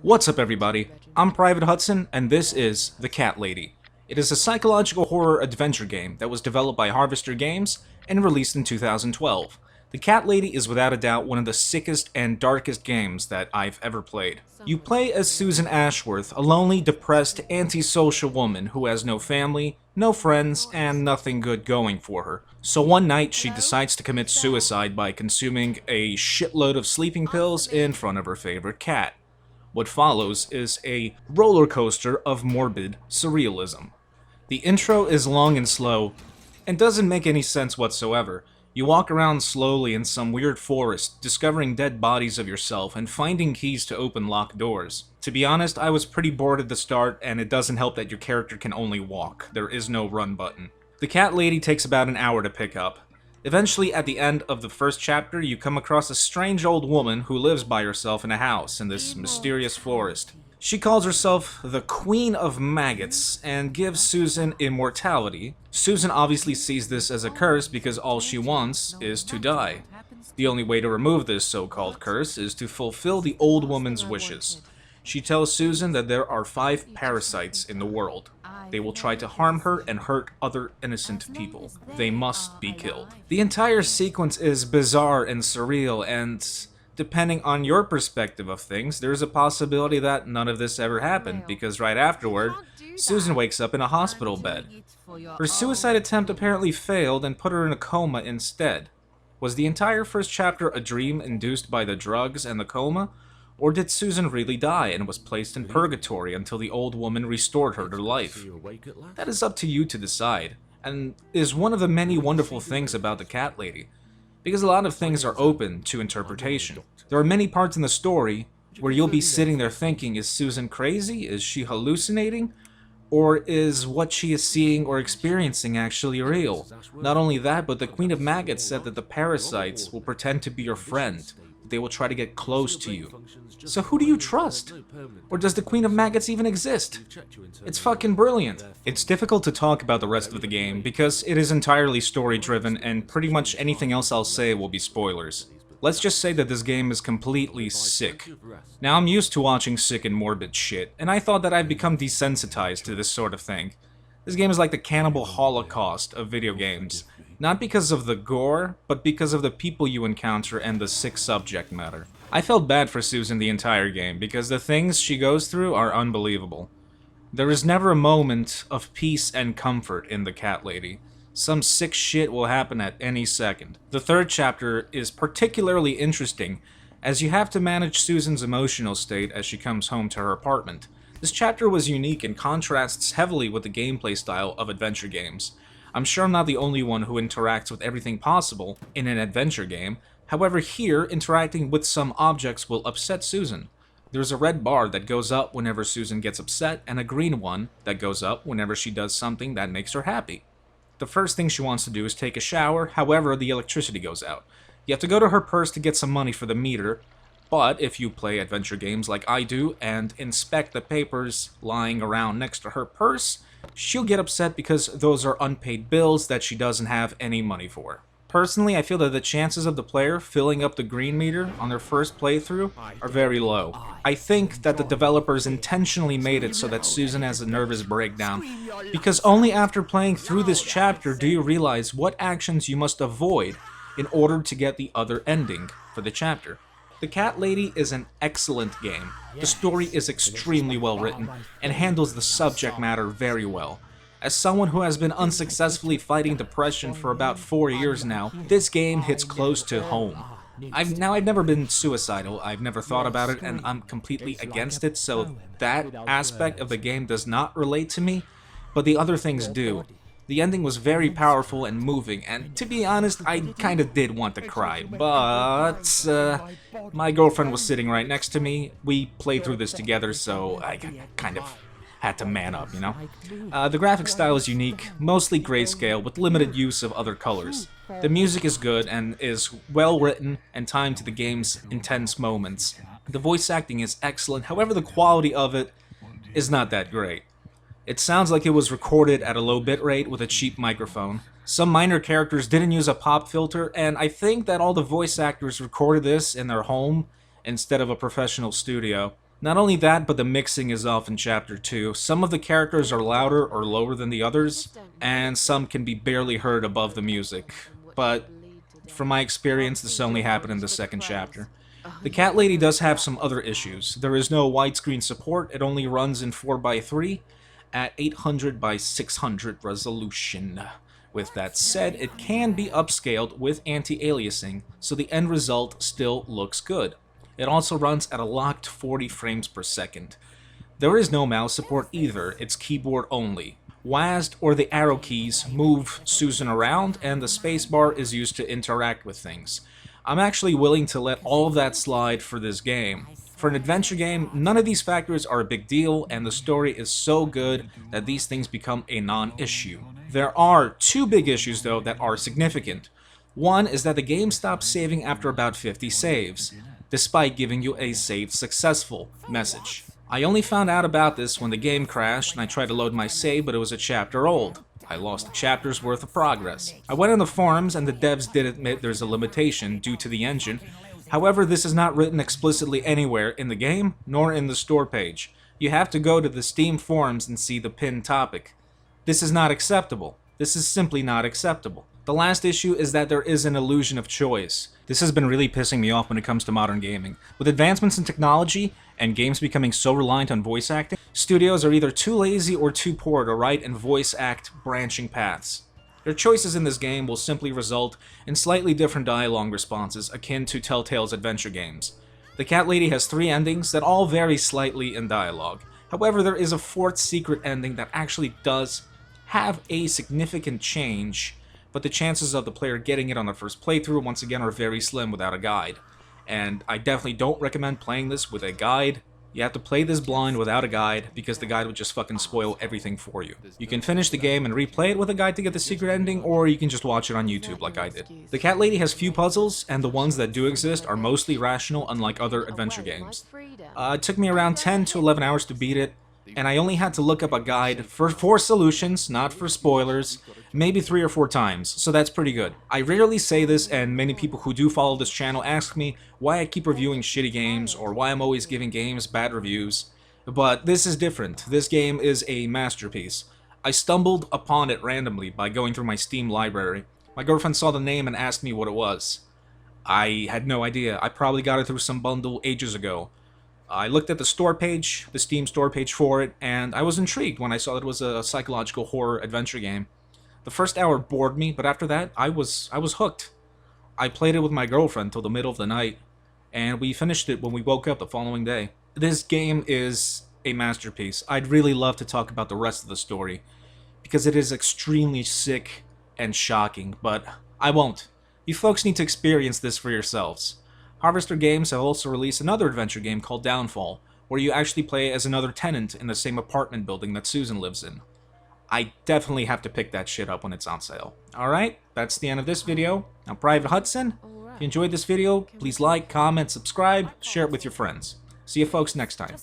What's up, everybody? I'm Private Hudson, and this is The Cat Lady. It is a psychological horror adventure game that was developed by Harvester Games and released in 2012. The Cat Lady is without a doubt one of the sickest and darkest games that I've ever played. You play as Susan Ashworth, a lonely, depressed, antisocial woman who has no family, no friends, and nothing good going for her. So one night she decides to commit suicide by consuming a shitload of sleeping pills in front of her favorite cat. What follows is a roller coaster of morbid surrealism. The intro is long and slow, and doesn't make any sense whatsoever. You walk around slowly in some weird forest, discovering dead bodies of yourself and finding keys to open locked doors. To be honest, I was pretty bored at the start, and it doesn't help that your character can only walk. There is no run button. The Cat Lady takes about an hour to pick up. Eventually, at the end of the first chapter, you come across a strange old woman who lives by herself in a house in this mysterious forest. She calls herself the Queen of Maggots and gives Susan immortality. Susan obviously sees this as a curse because all she wants is to die. The only way to remove this so-called curse is to fulfill the old woman's wishes. She tells Susan that there are 5 parasites in the world. They will try to harm her and hurt other innocent people. They must be killed. The entire sequence is bizarre and surreal, and depending on your perspective of things, there's a possibility that none of this ever happened, because right afterward, Susan wakes up in a hospital bed. Her suicide attempt apparently failed and put her in a coma instead. Was the entire first chapter a dream induced by the drugs and the coma? Or did Susan really die and was placed in purgatory until the old woman restored her to life? That is up to you to decide, and is one of the many wonderful things about the Cat Lady, because a lot of things are open to interpretation. There are many parts in the story where you'll be sitting there thinking, is Susan crazy? Is she hallucinating? Or is what she is seeing or experiencing actually real? Not only that, but the Queen of Maggots said that the parasites will pretend to be your friend. They will try to get close to you. So who do you trust? Or does the Queen of Maggots even exist? It's fucking brilliant. It's difficult to talk about the rest of the game because it is entirely story-driven and pretty much anything else I'll say will be spoilers. Let's just say that this game is completely sick. Now, I'm used to watching sick and morbid shit, and I thought that I've become desensitized to this sort of thing. This game is like the cannibal holocaust of video games. Not because of the gore, but because of the people you encounter and the sick subject matter. I felt bad for Susan the entire game, because the things she goes through are unbelievable. There is never a moment of peace and comfort in the Cat Lady. Some sick shit will happen at any second. The third chapter is particularly interesting, as you have to manage Susan's emotional state as she comes home to her apartment. This chapter was unique and contrasts heavily with the gameplay style of adventure games. I'm sure I'm not the only one who interacts with everything possible in an adventure game. However, here, interacting with some objects will upset Susan. There's a red bar that goes up whenever Susan gets upset, and a green one that goes up whenever she does something that makes her happy. The first thing she wants to do is take a shower, however, the electricity goes out. You have to go to her purse to get some money for the meter, but if you play adventure games like I do and inspect the papers lying around next to her purse, she'll get upset because those are unpaid bills that she doesn't have any money for. Personally, I feel that the chances of the player filling up the green meter on their first playthrough are very low. I think that the developers intentionally made it so that Susan has a nervous breakdown, because only after playing through this chapter do you realize what actions you must avoid in order to get the other ending for the chapter. The Cat Lady is an excellent game. The story is extremely well written and handles the subject matter very well. As someone who has been unsuccessfully fighting depression for about 4 years now, this game hits close to home. I've never been suicidal, I've never thought about it, and I'm completely against it, so that aspect of the game does not relate to me, but the other things do. The ending was very powerful and moving, and to be honest, I kinda did want to cry, but my girlfriend was sitting right next to me. We played through this together, so I kind of had to man up, you know? The graphic style is unique, mostly grayscale with limited use of other colors. The music is good and is well written and timed to the game's intense moments. The voice acting is excellent, however the quality of it is not that great. It sounds like it was recorded at a low bitrate with a cheap microphone. Some minor characters didn't use a pop filter, and I think that all the voice actors recorded this in their home instead of a professional studio. Not only that, but the mixing is off in Chapter 2. Some of the characters are louder or lower than the others, and some can be barely heard above the music. But from my experience, this only happened in the second chapter. The Cat Lady does have some other issues. There is no widescreen support, it only runs in 4:3 at 800 by 600 resolution. With that said, it can be upscaled with anti-aliasing, so the end result still looks good. It also runs at a locked 40 frames per second. There is no mouse support either, it's keyboard only. WASD or the arrow keys move Susan around, and the spacebar is used to interact with things. I'm actually willing to let all of that slide for this game. For an adventure game, none of these factors are a big deal, and the story is so good that these things become a non-issue. There are two big issues, though, that are significant. One is that the game stops saving after about 50 saves, despite giving you a "saved successful" message. I only found out about this when the game crashed and I tried to load my save, but it was a chapter old. I lost a chapter's worth of progress. I went on the forums and the devs did admit there's a limitation due to the engine. However, this is not written explicitly anywhere in the game, nor in the store page. You have to go to the Steam forums and see the pinned topic. This is not acceptable. This is simply not acceptable. The last issue is that there is an illusion of choice. This has been really pissing me off when it comes to modern gaming. With advancements in technology and games becoming so reliant on voice acting, studios are either too lazy or too poor to write and voice act branching paths. Their choices in this game will simply result in slightly different dialogue responses akin to Telltale's adventure games. The Cat Lady has 3 endings that all vary slightly in dialogue. However, there is a 4th secret ending that actually does have a significant change, but the chances of the player getting it on the first playthrough once again are very slim without a guide. And I definitely don't recommend playing this with a guide. You have to play this blind without a guide, because the guide would just fucking spoil everything for you. You can finish the game and replay it with a guide to get the secret ending, or you can just watch it on YouTube like I did. The Cat Lady has few puzzles, and the ones that do exist are mostly rational, unlike other adventure games. It took me around 10 to 11 hours to beat it, and I only had to look up a guide for 4 solutions, not for spoilers, maybe 3 or 4 times, so that's pretty good. I rarely say this, and many people who do follow this channel ask me why I keep reviewing shitty games, or why I'm always giving games bad reviews, but this is different. This game is a masterpiece. I stumbled upon it randomly by going through my Steam library. My girlfriend saw the name and asked me what it was. I had no idea. I probably got it through some bundle ages ago. I looked at the store page, the Steam store page for it, and I was intrigued when I saw it was a psychological horror adventure game. The first hour bored me, but after that, I was hooked. I played it with my girlfriend till the middle of the night, and we finished it when we woke up the following day. This game is a masterpiece. I'd really love to talk about the rest of the story, because it is extremely sick and shocking, but I won't. You folks need to experience this for yourselves. Harvester Games have also released another adventure game called Downfall, where you actually play as another tenant in the same apartment building that Susan lives in. I definitely have to pick that shit up when it's on sale. Alright, that's the end of this video. I'm Private Hudson. If you enjoyed this video, please like, comment, subscribe, share it with your friends. See you folks next time.